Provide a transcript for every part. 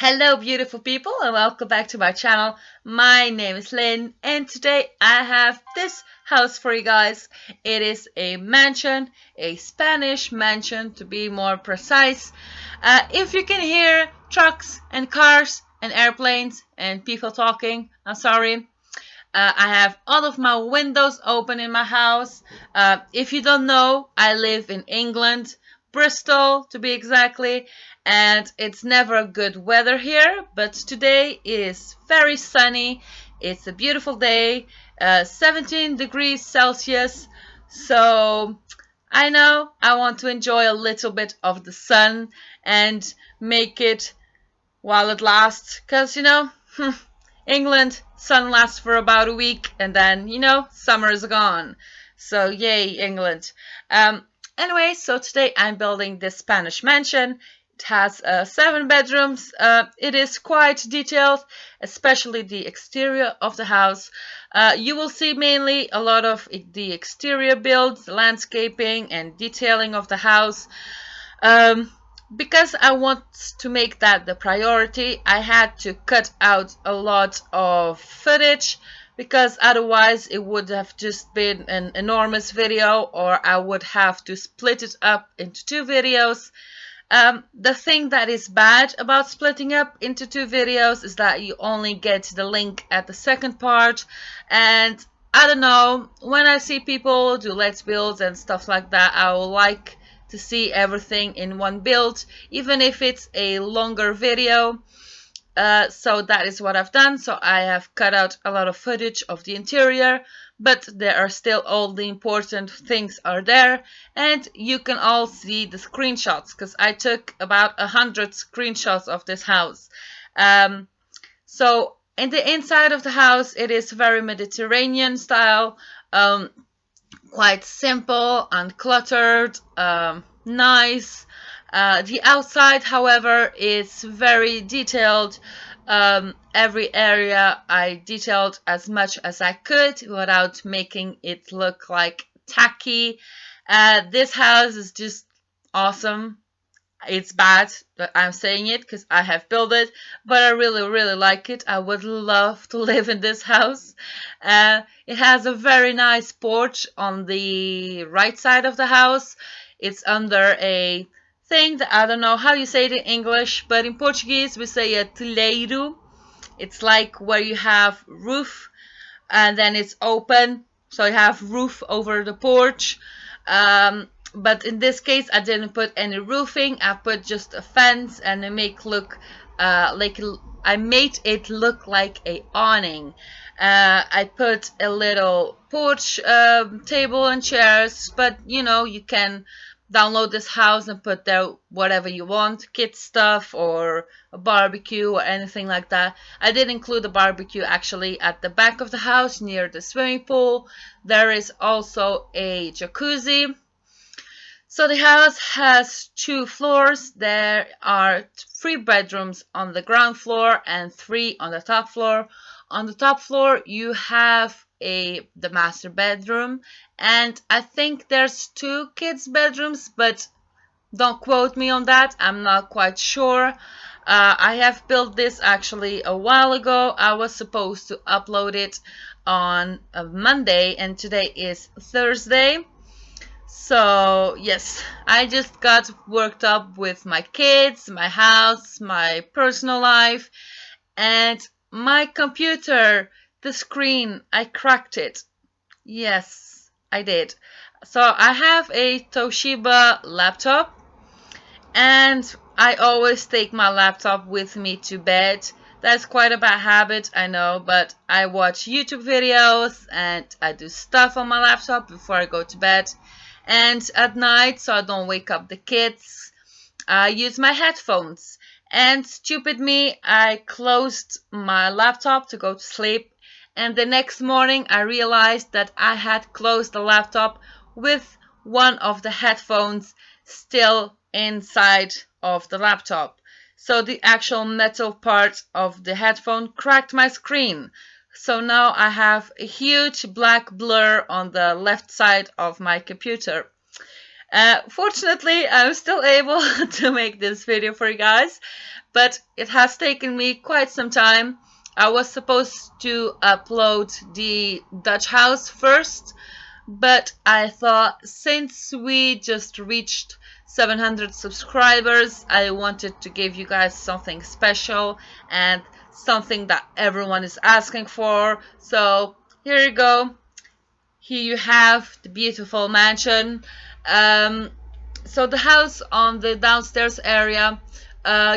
Hello, beautiful people, and welcome back to my channel. My name is Lynn, and today I have this house for you guys. It is a mansion, a Spanish mansion to be more precise. If you can hear trucks and cars and airplanes and people talking, I'm sorry. I have all of my windows open in my house. If you don't know, I live in England, Bristol to be exactly, and it's never good weather here, but today is very sunny. It's a beautiful day, 17 degrees Celsius. So I know I want to enjoy a little bit of the sun and make it while it lasts, because England, sun lasts for about a week, and then, summer is gone. So, yay, England. Anyway, so today I'm building this Spanish mansion. It has 7 bedrooms. It is quite detailed, especially the exterior of the house. You will see mainly a lot of the exterior builds, landscaping, and detailing of the house. Because I want to make that the priority, I had to cut out a lot of footage because otherwise it would have just been an enormous video, or I would have to split it up into 2 videos. The thing that is bad about splitting up into 2 videos is that you only get the link at the second part, and I don't know, when I see people do let's builds and stuff like that, I would like to see everything in one build, even if it's a longer video. So that is what I've done. So I have cut out a lot of footage of the interior, but there are still all the important things are there, and you can all see the screenshots because I took about 100 screenshots of this house. So in the inside of the house, it is very Mediterranean style. Quite simple, uncluttered, nice. The outside, however, is very detailed. Every area I detailed as much as I could without making it look like tacky. This house is just awesome. It's bad that I'm saying it because I have built it, but I really like it. I would love to live in this house. It has a very nice porch on the right side of the house. It's under a thing that I don't know how you say it in English, but in Portuguese we say a telheiro. It's like where you have roof and then it's open, so you have roof over the porch. But in this case, I didn't put any roofing. I put just a fence, and I made it look like a awning. I put a little porch table and chairs, but you can download this house and put there whatever you want, kids stuff or a barbecue or anything like that. I did include a barbecue actually at the back of the house near the swimming pool. There is also a jacuzzi. So the house has 2 floors. There are 3 bedrooms on the ground floor and 3 on the top floor. On the top floor you have the master bedroom, and I think there's 2 kids bedrooms, but don't quote me on that, I'm not quite sure. I have built this actually a while ago. I was supposed to upload it on a Monday, and today is Thursday. So yes, I just got worked up with my kids, my house, my personal life, and my computer, the screen, I cracked it. Yes, I did. So I have a Toshiba laptop, and I always take my laptop with me to bed. That's quite a bad habit, I know, but I watch YouTube videos and I do stuff on my laptop before I go to bed. And at night, so I don't wake up the kids, I use my headphones. And stupid me, I closed my laptop to go to sleep. And the next morning, I realized that I had closed the laptop with one of the headphones still inside of the laptop. So the actual metal part of the headphone cracked my screen. So now I have a huge black blur on the left side of my computer. Fortunately, I'm still able to make this video for you guys, but it has taken me quite some time. I was supposed to upload the Dutch house first, but I thought since we just reached 700 subscribers, I wanted to give you guys something special and something that everyone is asking for. So here you go. Here you have the beautiful mansion. Um, so the house on the downstairs area,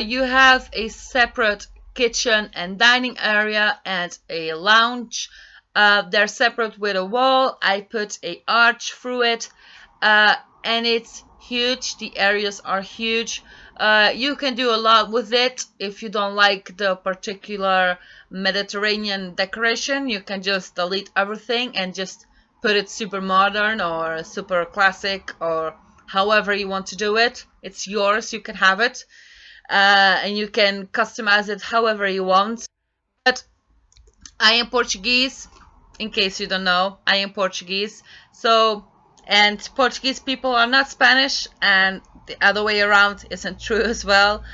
you have a separate kitchen and dining area and a lounge. They're separate with a wall. I put a arch through it, and it's huge. The areas are huge. You can do a lot with it. If you don't like the particular Mediterranean decoration, you can just delete everything and just put it super modern or super classic or however you want to do it. It's yours, you can have it, and you can customize it however you want. But I am Portuguese, in case you don't know. I am Portuguese, so, and Portuguese people are not Spanish, and the other way around isn't true as well.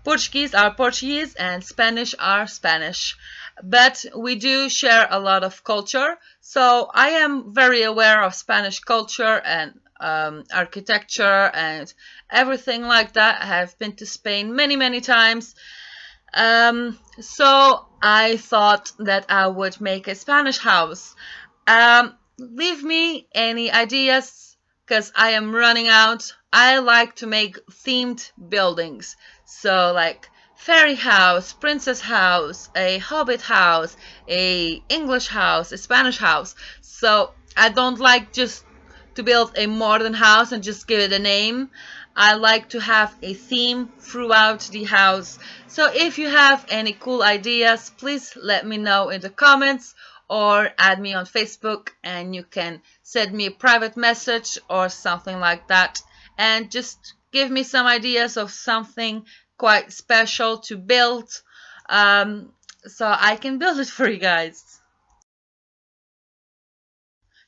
Portuguese are Portuguese and Spanish are Spanish, but we do share a lot of culture, so I am very aware of Spanish culture and architecture and everything like that. I have been to Spain many times. So I thought that I would make a Spanish house. Leave me any ideas, because I am running out. I like to make themed buildings. So like fairy house, princess house, a hobbit house, a English house, a Spanish house. So I don't like just to build a modern house and just give it a name. I like to have a theme throughout the house. So if you have any cool ideas, please let me know in the comments or add me on Facebook, and you can send me a private message or something like that, and just give me some ideas of something quite special to build, so I can build it for you guys.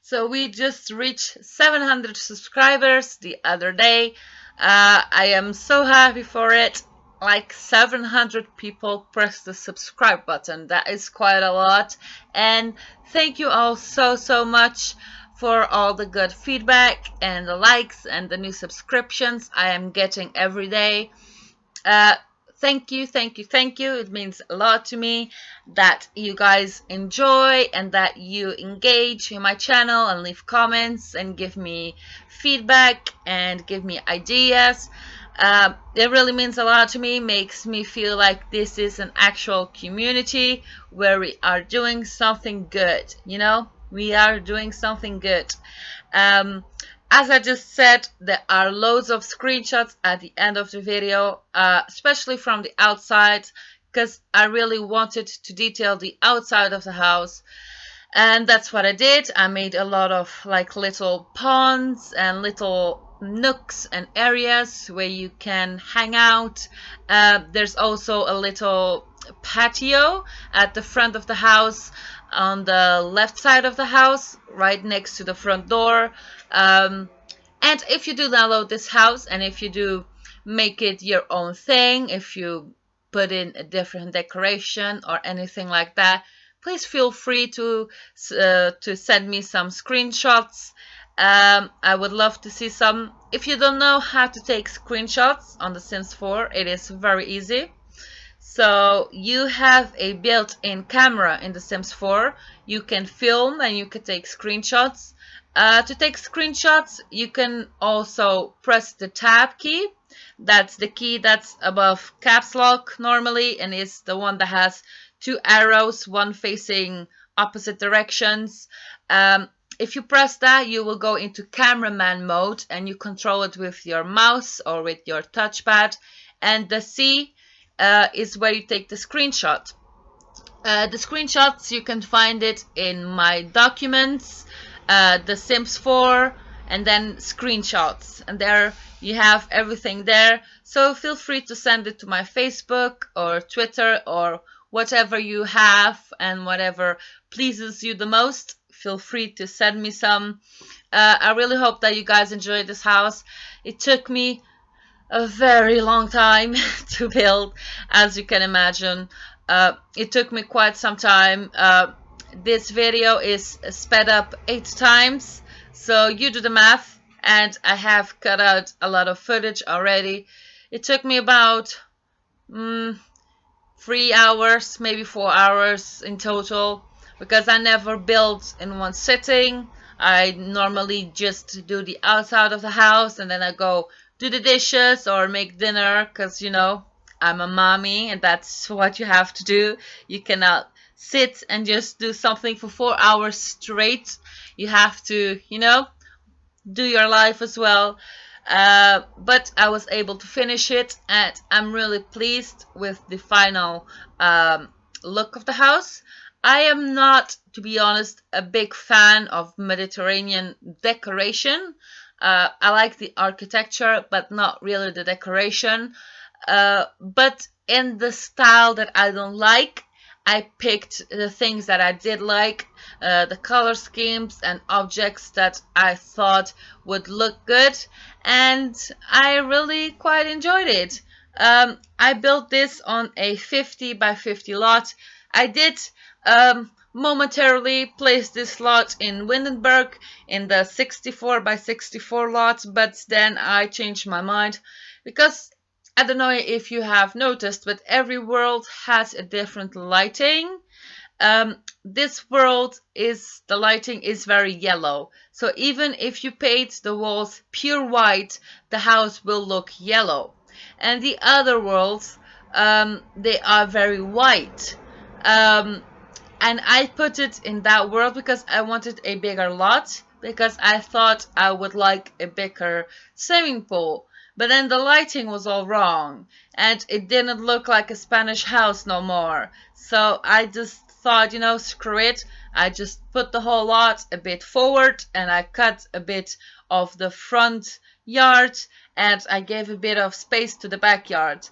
So we just reached 700 subscribers the other day. I am so happy for it. Like 700 people pressed the subscribe button. That is quite a lot. And thank you all so much for all the good feedback and the likes and the new subscriptions I am getting every day. Thank you. It means a lot to me that you guys enjoy and that you engage in my channel and leave comments and give me feedback and give me ideas. It really means a lot to me, makes me feel like this is an actual community where we are doing something good, you know? We are doing something good. As I just said, there are loads of screenshots at the end of the video, especially from the outside, because I really wanted to detail the outside of the house. And that's what I did. I made a lot of like little ponds and little nooks and areas where you can hang out. There's also a little patio at the front of the house, on the left side of the house, right next to the front door. And if you do download this house, and if you do make it your own thing, if you put in a different decoration or anything like that, please feel free to send me some screenshots. I would love to see some. If you don't know how to take screenshots on The Sims 4, it is very easy. So you have a built-in camera in The Sims 4. You can film and you can take screenshots. To take screenshots, you can also press the tab key. That's the key that's above caps lock normally, and is the one that has two arrows, one facing opposite directions. If you press that, you will go into cameraman mode, and you control it with your mouse or with your touchpad. And the C is where you take the screenshot. The screenshots, you can find it in my documents, The Sims 4, and then screenshots, and there you have everything there. So feel free to send it to my Facebook or Twitter or whatever you have and whatever pleases you the most, feel free to send me some. I really hope that you guys enjoyed this house. It took me a very long time to build, as you can imagine. It took me quite some time. This video is sped up 8 times, so you do the math, and I have cut out a lot of footage already. It took me about 3 hours, maybe 4 hours in total, because I never build in one sitting. I normally just do the outside of the house and then I go do the dishes or make dinner, because I'm a mommy and that's what you have to do. You cannot sit and just do something for 4 hours straight. You have to, do your life as well. But I was able to finish it, and I'm really pleased with the final look of the house. I am not, to be honest, a big fan of Mediterranean decoration. I like the architecture, but not really the decoration. But in the style that I don't like, I picked the things that I did like, the color schemes and objects that I thought would look good, and I really quite enjoyed it. I built this on a 50 by 50 lot. I did momentarily place this lot in Windenburg in the 64 by 64 lot, but then I changed my mind because I don't know if you have noticed, but every world has a different lighting. This world the lighting is very yellow. So even if you paint the walls pure white, the house will look yellow. And the other worlds, they are very white. And I put it in that world because I wanted a bigger lot, because I thought I would like a bigger swimming pool. But then the lighting was all wrong, and it didn't look like a Spanish house no more. So I just thought, screw it. I just put the whole lot a bit forward, and I cut a bit of the front yard, and I gave a bit of space to the backyard.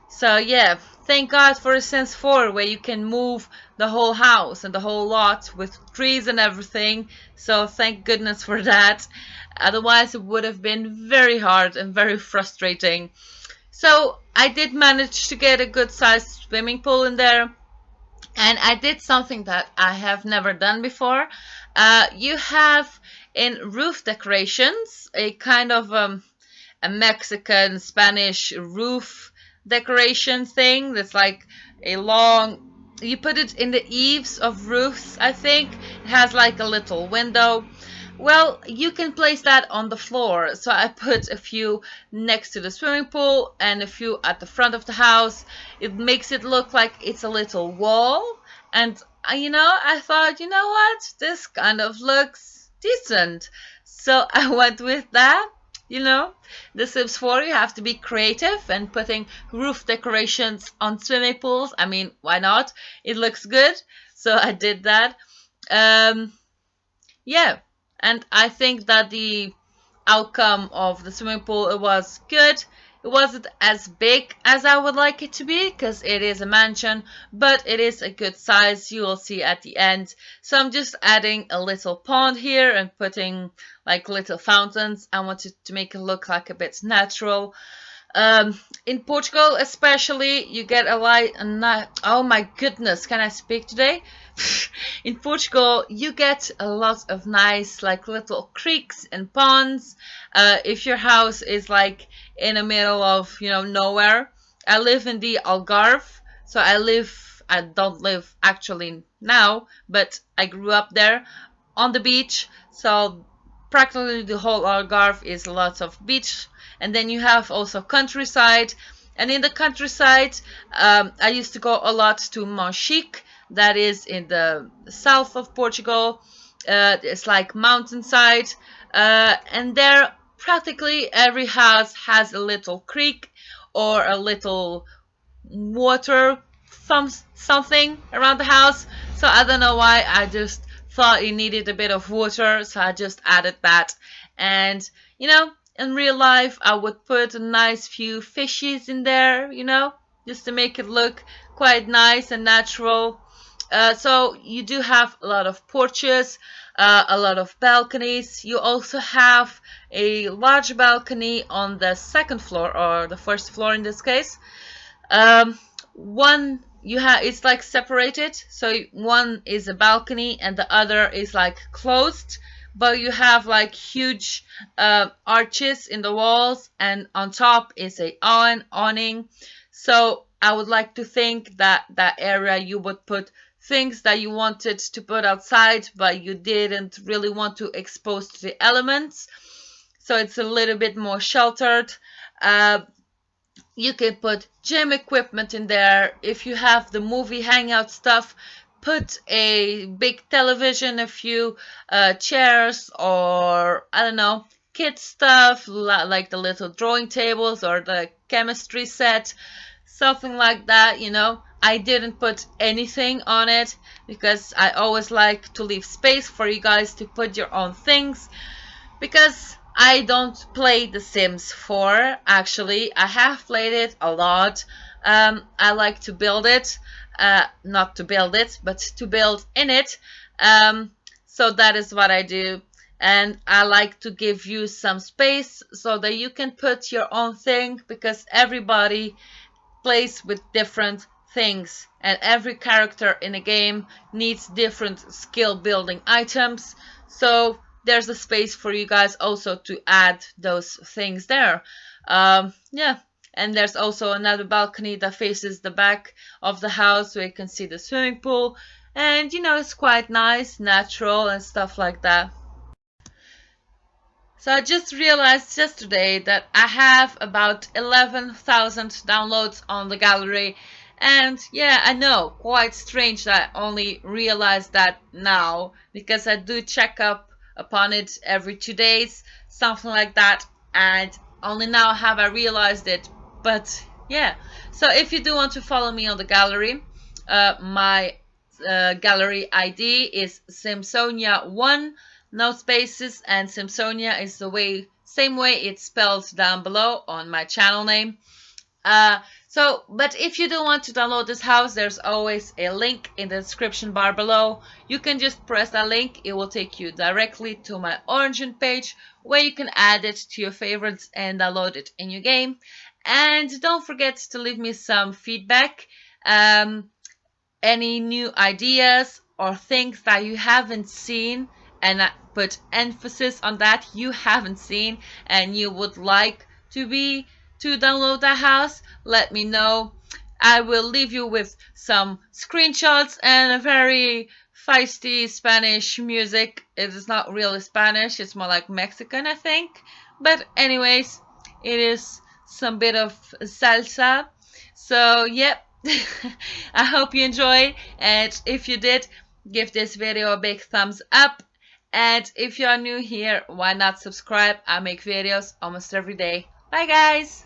So yeah, thank God for a Sims 4 where you can move the whole house and the whole lot with trees and everything. So thank goodness for that. Otherwise it would have been very hard and very frustrating. So I did manage to get a good sized swimming pool in there. And I did something that I have never done before. You have in roof decorations a kind of a Mexican Spanish roof decoration thing that's like a long, you put it in the eaves of roofs. I think it has like a little window. Well, you can place that on the floor. So I put a few next to the swimming pool and a few at the front of the house. It makes it look like it's a little wall. And I thought, what, this kind of looks decent. So I went with that. The Sims 4, you have to be creative, and putting roof decorations on swimming pools, I mean, why not? It looks good, so I did that. Yeah, and I think that the outcome of the swimming pool, it was good. It wasn't as big as I would like it to be, because it is a mansion, but it is a good size. You will see at the end. So I'm just adding a little pond here and putting like little fountains. I wanted to make it look like a bit natural. In Portugal especially, you get oh my goodness, can I speak today? In Portugal, you get a lot of nice like little creeks and ponds. If your house is like in the middle of nowhere. I live in the Algarve, so I don't live actually now, but I grew up there on the beach, so practically the whole Algarve is lots of beach. And then you have also countryside, and in the countryside I used to go a lot to Monchique, that is in the south of Portugal. It's like mountainside, and there practically every house has a little creek or a little water something around the house. So I don't know why, I just thought it needed a bit of water, so I just added that. And in real life I would put a nice few fishes in there, just to make it look quite nice and natural. So you do have a lot of porches, a lot of balconies. You also have a large balcony on the second floor, or the first floor in this case. Um, one you have, it's like separated, so one is a balcony and the other is like closed, but you have like huge arches in the walls, and on top is a awning. So I would like to think that that area you would put things that you wanted to put outside, but you didn't really want to expose to the elements, so it's a little bit more sheltered. uh, you can put gym equipment in there. If you have the movie hangout stuff, put a big television, a few chairs, or I don't know, kid stuff like the little drawing tables or the chemistry set, something like that, you know. I didn't put anything on it because I always like to leave space for you guys to put your own things, because I don't play The Sims 4. Actually, I have played it a lot. I like to build it, not to build it, but to build in it. So that is what I do. And I like to give you some space so that you can put your own thing, because everybody plays with different things, and every character in a game needs different skill building items. So there's a space for you guys also to add those things there. Yeah, and there's also another balcony that faces the back of the house where you can see the swimming pool, and you know, it's quite nice, natural, and stuff like that. So I just realized yesterday that I have about 11,000 downloads on the gallery. And yeah, I know, quite strange that I only realized that now, because I do check up upon it every 2 days, something like that. And only now have I realized it. But yeah, so if you do want to follow me on the gallery, my gallery ID is Simsonia1, no spaces, and Simsonia is the same way it's spelled down below on my channel name. But if you do want to download this house, there's always a link in the description bar below. You can just press that link. It will take you directly to my origin page, where you can add it to your favorites and download it in your game. And don't forget to leave me some feedback. Any new ideas or things that you haven't seen, and I put emphasis on that, you haven't seen and you would like to download that house, let me know. I will leave you with some screenshots and a very feisty Spanish music. It is not really Spanish, it's more like Mexican, I think. But anyways, it is some bit of salsa. So yep. I hope you enjoyed, and if you did, give this video a big thumbs up. And if you are new here, why not subscribe? I make videos almost every day. Bye guys!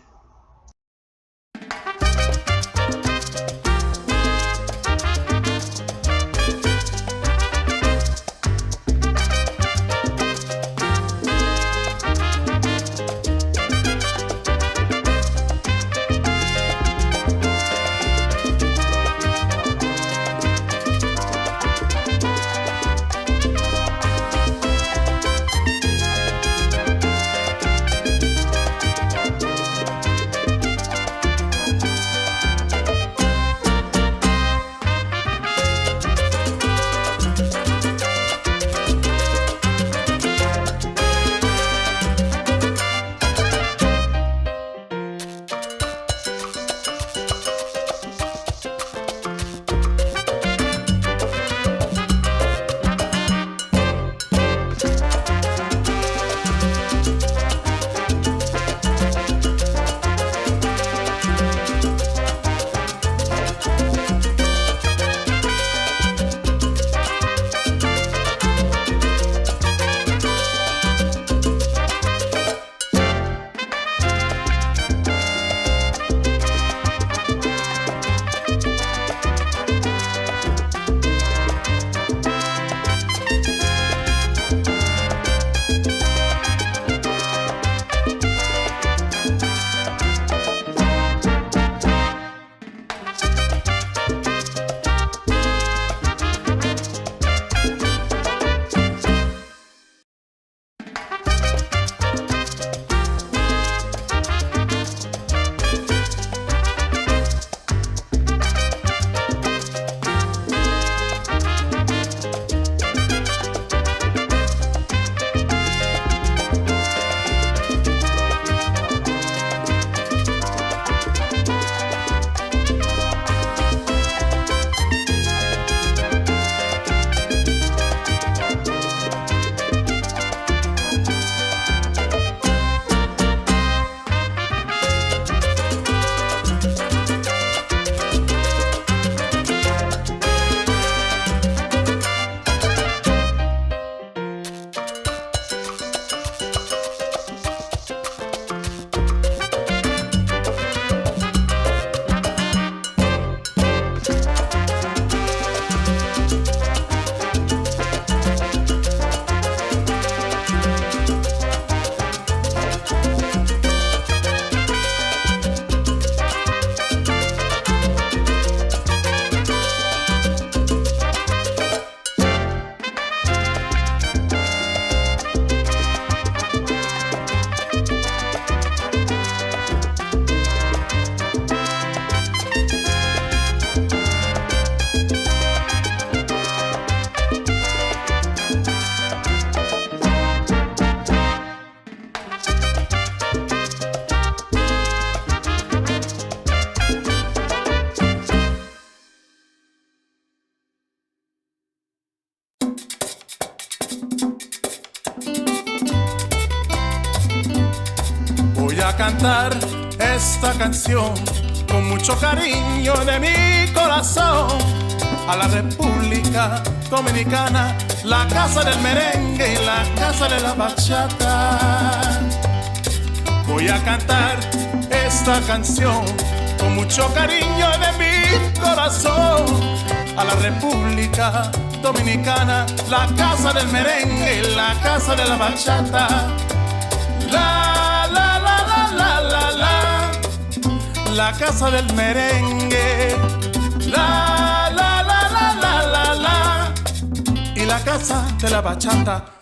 a cantar esta canción con mucho cariño de mi corazón a la República Dominicana, la casa del merengue y la casa de la bachata. Voy a cantar esta canción con mucho cariño de mi corazón a la República Dominicana, la casa del merengue y la casa de la bachata. La, la, la, la, la, la, la, la casa del merengue. La, la, la, la, la, la, la, y la casa de la bachata.